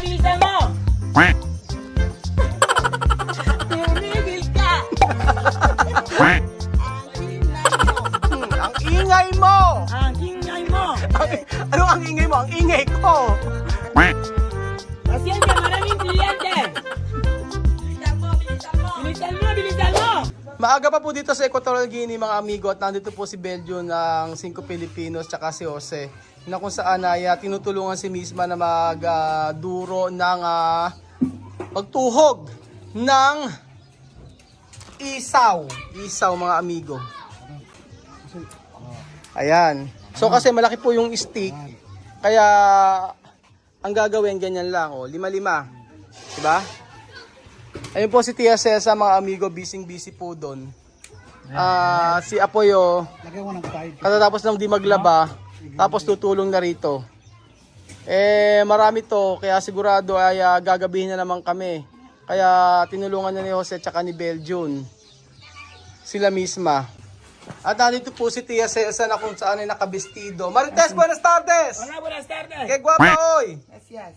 bilisan mo! Tumigil ka! Ang ingay mo! Ang ingay mo! Ano ang ingay mo? Ang ingay ko! Pasyensya, maraming kliyente! Bilisan mo! Bilisan mo! Bilisan mo! Maaga pa po dito sa Equatorial Guinea mga amigo at nandito po si Belgium ng 5 Filipinos tsaka si Jose na kung saan ay tinutulungan si Misma na magduro ng pagtuhog ng isaw. Isaw mga amigo. Ayan. So kasi malaki po yung stick kaya ang gagawin ganyan lang oh, 5-5. Diba? Ayun po si Tia Cesa mga amigo, busy po doon. Si Apoyo, katatapos ng di maglaba, tapos tutulong na rito. Marami to, kaya sigurado ay gagabihin na naman kami. Kaya tinulungan na ni Jose at ni Belgium. Sila misma. At nandito po si Tia Cesa na kung saan ay nakabestido. Marites, buenas tardes! Hola, buenas tardes! Kaya guwapa, oy! Gracias.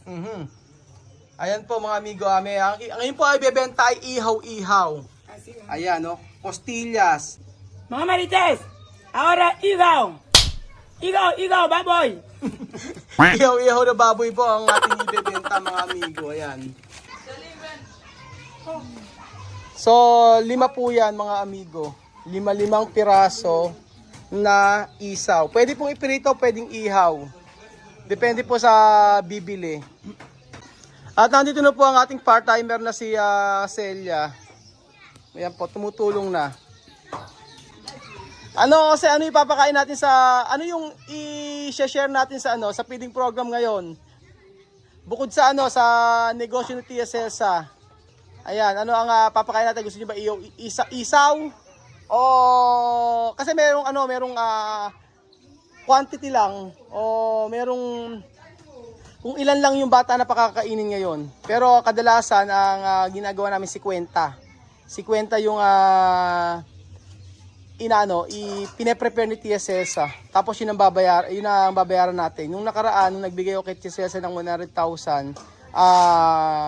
Ayan po mga amigo, ngayon po ay bebenta ay ihaw-ihaw. Ayan, no? Costillas. Mga Marites, ahora igaw! Igaw, baboy! Ihaw-ihaw na baboy po ang ating ibebenta mga amigo. Ayan. So, 5 po yan mga amigo. 5 piraso na isaw. Pwede pong ipirito, pwedeng ihaw. Depende po sa bibili. At nandito na po ang ating part-timer na si Celia. Ayan po, tumutulong na. Ano ipapakain natin ano yung i-share natin sa sa feeding program ngayon? Bukod sa sa negosyo ni Tia Cesa. Ayan, ano ang papakain natin? Gusto niyo ba isaw? O kasi merong quantity lang o merong kung ilan lang yung bata na pakakainin ngayon. Pero kadalasan ang ginagawa namin 50. 50 yung pine-prepare ni Tia Cesa. Tapos yun ang babayaran natin. Nung nakaraan, nung nagbigay ako kay Tia Cesa ng 100,000,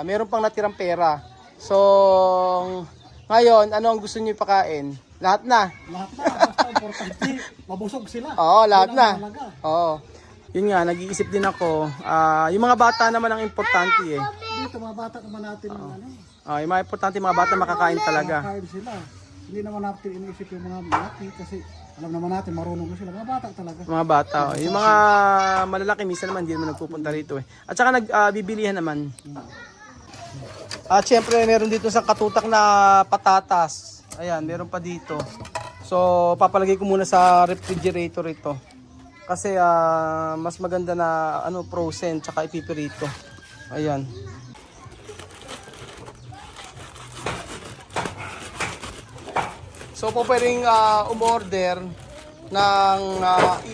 meron pang natirang pera. So, ngayon, ano ang gusto niyo ipakain? Lahat na. Lahat na, basta importante, mabusog sila. Oo, lahat na. Talaga. Oo. Yun nga, nag-iisip din ako. Yung mga bata naman ang importante eh. Dito, mga bata naman natin ng Yung mga importante, mga bata makakain talaga. Makakain sila. Hindi naman natin iniisip yung mga malaki kasi alam naman natin marunong na sila. Mga bata talaga. Mga bata. Yung mga malalaki, minsan naman hindi naman nagpupunta rito eh. At saka nagbibilihan naman. At syempre, meron dito sa katutak na patatas. Ayan, meron pa dito. So, papalagay ko muna sa refrigerator ito. Kasi mas maganda na frozen tsaka ipipirito. Ayan. So po pwedeng umorder ng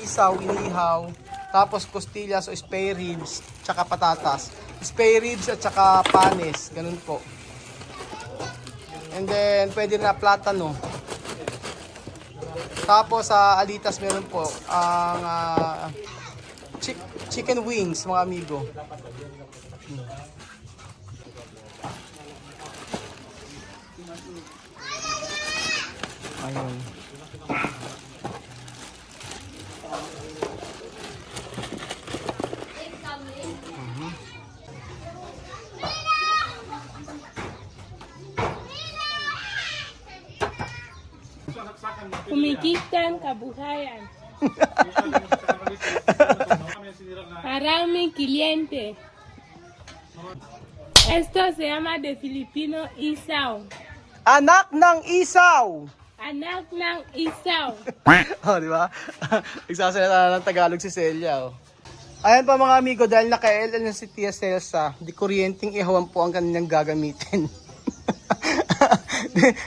isaw, inihaw, tapos costillas o spare ribs tsaka patatas. Spare ribs at tsaka panes, ganun po. And then pwede na platano. Tapos sa alitas meron po ang chicken wings mga amigo. Ayun. Kumikitang kabuhayan. Maraming cliente. Esto se llama de Filipino isaw. Anak ng isaw. Anak ng isaw. Oh, di ba? Nagsasalita na ng Tagalog si Celia. Oh. Ayan pa mga amigo, dahil naka-LL na si Tia Cesa, di kuryenteng ihawan po ang kanilang gagamitin.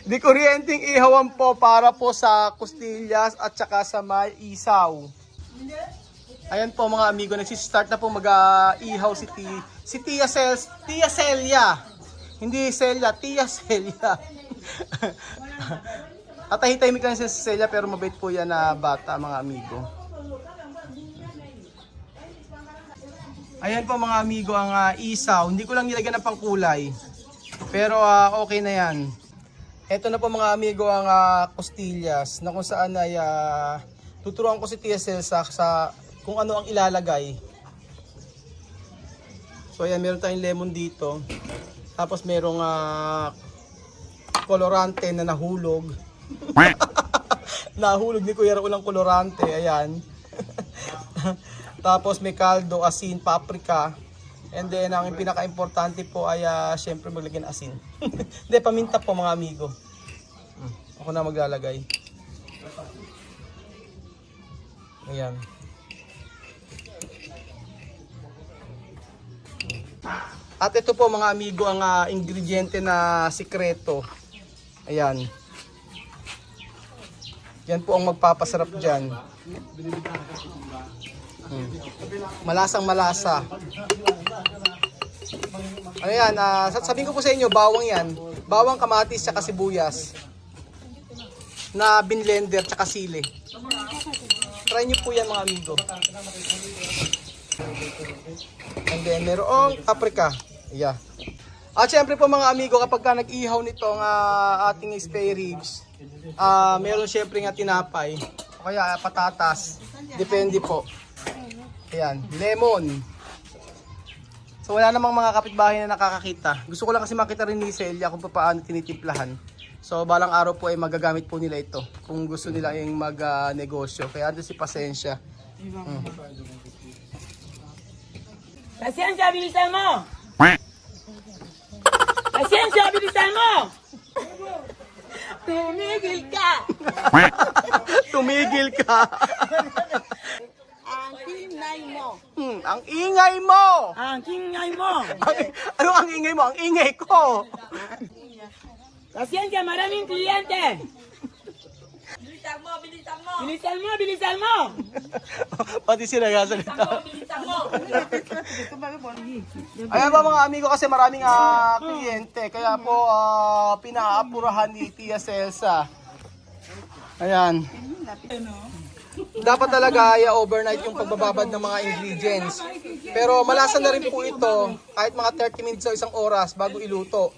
di kuryenteng ihawan po para po sa costillas at saka sa may isaw. Ayan po mga amigo, nagsistart na po mag-ihaw si Tia Celia. Hindi Celia, Tia Celia. Tatahitahimik lang si Celia pero mabait po yan na bata mga amigo. Ayan po mga amigo ang isaw. Hindi ko lang nilagyan ng pangkulay. Pero okay na yan. Ito na po mga amigo ang costillas na kung saan ay tuturuan ko si Tia Celsa sa kung ano ang ilalagay. So ayan, meron tayong lemon dito. Tapos merong kolorante na nahulog. Nahulog ni Kuya Raul ang kolorante. Ayan. Tapos may kaldo, asin, paprika. And then ang pinaka-importante po ay syempre maglagyan ng asin. Hindi, paminta po mga amigo. Ako na maglalagay. Ayan. At ito po mga amigo ang ingrediente na sikreto. Ayan. Yan po ang magpapasarap dyan. Malasang malasa. Ano yan? Sabihin ko po sa inyo, bawang yan. Bawang, kamatis, tsaka sibuyas. Na binlender, tsaka sili. Try nyo po yan mga amigo. And then merong paprika. Yeah. At syempre po mga amigo, kapag ka nag-ihaw nitong ating spare ribs, meron syempre nga tinapay. O kaya patatas. Depende po. Ayan, lemon. So wala namang mga kapitbahay na nakakakita. Gusto ko lang kasi makita rin ni Celia kung paano tinitimplahan. So balang araw po ay magagamit po nila ito kung gusto nila yung mag-negosyo. Kaya ando si Pasensya. Pasensya, bilisan mo! Pasensya, bilisan mo! Tumigil ka! Tumigil ka! Ang ingay mo! Ang ingay mo! Ang ingay mo! Ano ang ingay mo? Ang ingay ko! Pasensya, maraming kliyente! Bilisan mo! Bilisan mo! Bilisan mo! Bilisan mo! Pati sila gasalita. Bilisan mo! Ayan ba mga amigo, kasi maraming kliyente. Kaya po pinaapurahan ni Tia Celsa. Ayan. Dapat talaga ay overnight yung pagbababad ng mga ingredients. Pero malasa na rin po ito kahit mga 30 minutes o isang oras bago iluto.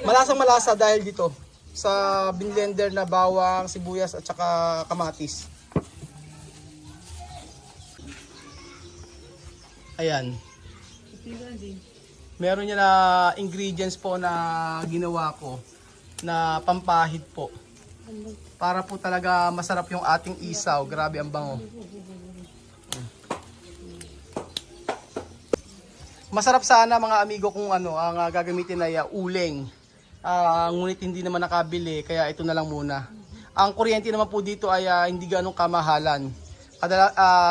Malasang malasa dahil dito sa binlender na bawang, sibuyas at saka kamatis. Ayan. Meron niya na ingredients po na ginawa ko na pampahid po. Para po talaga masarap yung ating isaw. Grabe ang bango. Masarap sana mga amigo kung ano ang gagamitin ay uling. Ngunit hindi naman nakabili kaya ito na lang muna. Ang kuryente naman po dito ay hindi ganong kamahalan.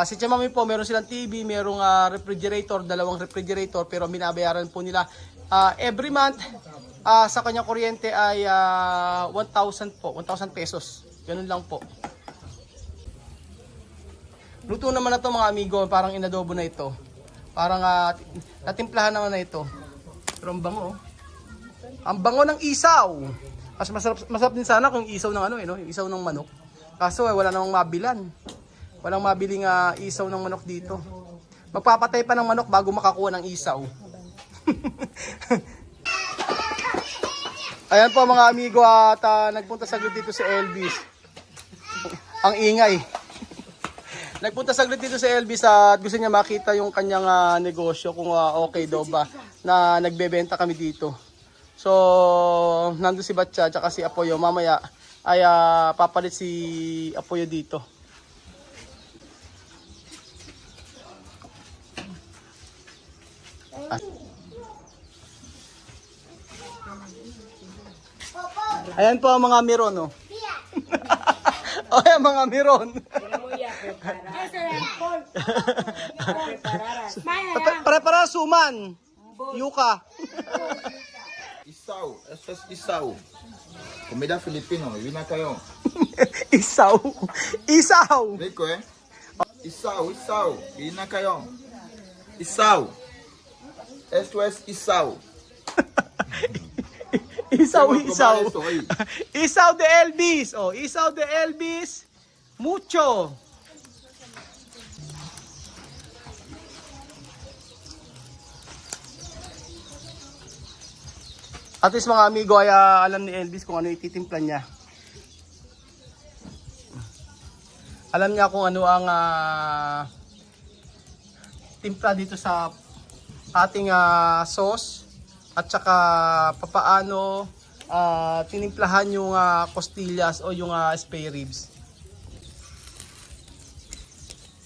Si Chamami po, meron silang TV, merong refrigerator, 2 refrigerator, pero binabayaran po nila every month sa kanyang kuryente ay 1,000 po, 1,000 pesos. Ganun lang po. Luto naman na to mga amigo, parang inadobo na ito. Parang natimplahan naman na ito. Pero ang bango. Ang bango ng isaw. Mas masarap din sana kung isaw ng ano, yung isaw ng manok. Kaso wala namang mabilan. Walang mabiling isaw ng manok dito. Magpapatay pa ng manok bago makakuha ng isaw. Ayan po mga amigo at nagpunta saglit dito si Elvis. Ang ingay. Nagpunta saglit dito si Elvis at gusto niya makita yung kanyang negosyo kung okay daw ba na nagbebenta kami dito. So, nandun si Batcha at si Apoyo. Mamaya ay papalit si Apoyo dito. Ayan po ang mga miron, oh. Ayan mga miron. Para suman. Yuka. Isaw, eso es isaw. Comida Filipino, vina kayo. Isaw. Isaw. Rico, eh? Isaw, isaw, vina kayo. Isaw. Esto es isaw. Isaw, isaw. Isaw de Elvis. Oh, isaw de Elvis. Mucho. At least mga amigo ay alam ni Elvis kung ano ititimpla niya. Alam niya kung ano ang timpla dito sa ating sauce at saka papaano tinimplahan yung costillas o yung spare ribs.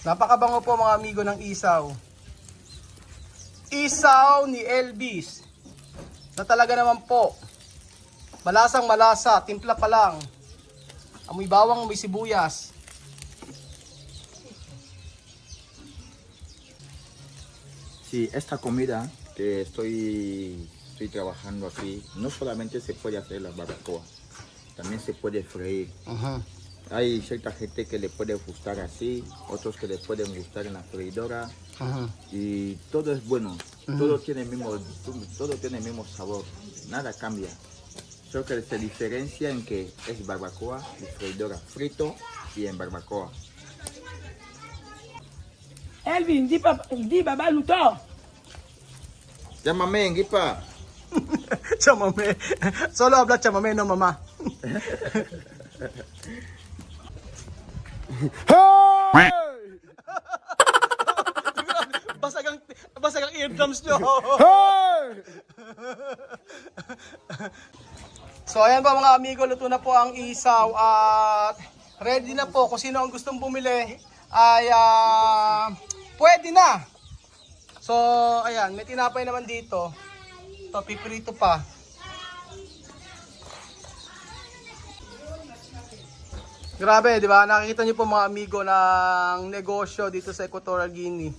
Napakabango po mga amigo ng isaw. Isaw ni Elvis. Na talaga naman po. Malasang malasa, timpla pa lang. Amoy bawang, amoy sibuyas. Sí, esta comida que estoy trabajando aquí, no solamente se puede hacer la barbacoa, también se puede freír. Hay cierta gente que le puede gustar así, otros que le pueden gustar en la freidora. Y todo es bueno, todo tiene el mismo sabor, nada cambia. Solo que se diferencia en que es barbacoa y freidora, frito y en barbacoa. Elvin, di baba luto. Llámame, Gipa. Chamame. Solo habla chamame, no mama. Hey! basag ang eardrums nyo. Hey! So ayan po mga amigo, luto na po ang isaw at ready na po. Kung sino ang gustong bumili ay pwede na. So ayan, may tinapay naman dito. Ito, pipirito pa. Grabe, di ba? Nakikita niyo po mga amigo ng negosyo dito sa Equatorial Guinea.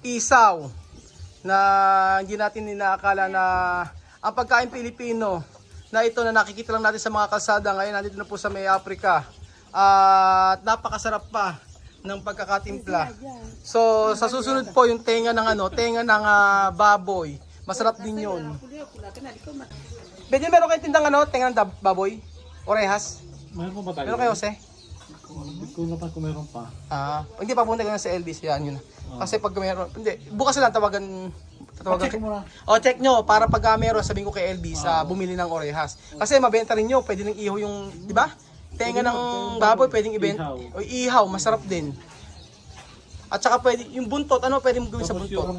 Isaw na hindi natin inaakala na ang pagkain Pilipino na ito na nakikita lang natin sa mga kalsada ngayon nandito na po sa May Africa. At napakasarap pa ng pagkakatimpla. So sa susunod po yung tenga ng baboy. Masarap din 'yon. Benjen, meron kayong tindang tenga ng baboy? Orehas? Meron pa ba tayo? Meron kayo, Jose? Kung naman kung meron pa. Hindi pa punta ko na sa Elvis yun. Kasi pag meron, hindi, bukas lang tawagan Check mo na. check nyo para pag meron sabihin ko kay Elvis bumili ng orehas. Kasi mabenta rin nyo, pwede nang ihaw yung, di ba? Tenga ng baboy pwedeng ibenta. O ihaw, masarap din. At saka pwede yung buntot, pwede mo gawin sa Tapos buntot?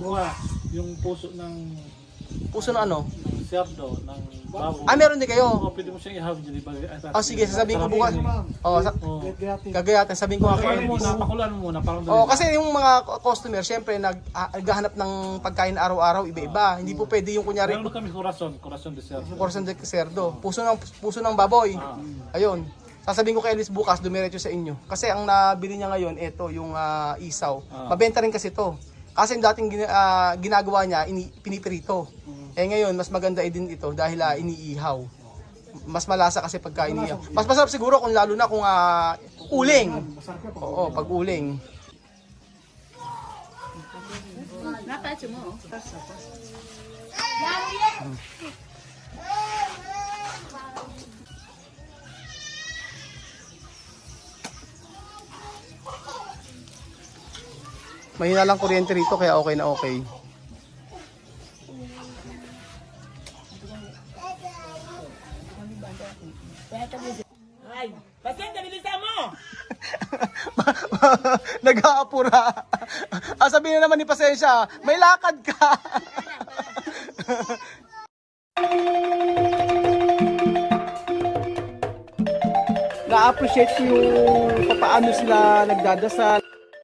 yung puso ng Puso ng cerdo, ng baboy. meron din kayo. Pwede mo siyang ihawin dyan, di ba? Sige, sasabihin ko bukas. Gagayatin, sabihin ko nga kay Elvis. Pakulan mo muna, parang Kasi yung mga customer, syempre naghahanap ng pagkain araw-araw, iba-iba. Hindi po pwede yung kunyari meron kami corazon de cerdo. Corazon de cerdo, puso ng baboy. Ayun. Sasabihin ko kay Elvis bukas, dumiretso sa inyo. Kasi ang nabili niya ngayon, ito, yung isaw. Mabenta rin kasi ito. Kasi yung dating ginagawa niya, pinipirito. Ngayon, mas maganda din ito dahil iniihaw. Mas malasa kasi pagka iniihaw. Mas masarap siguro kung lalo na kung uling. Oo, pag uling. Mahina lang kuryente rito kaya okay na okay. Ay, pasyente, bilisan mo. Nag-aapura. Sabihin na naman ni pasensya, may lakad ka. Na-appreciate ko yung paano sila nagdadasal.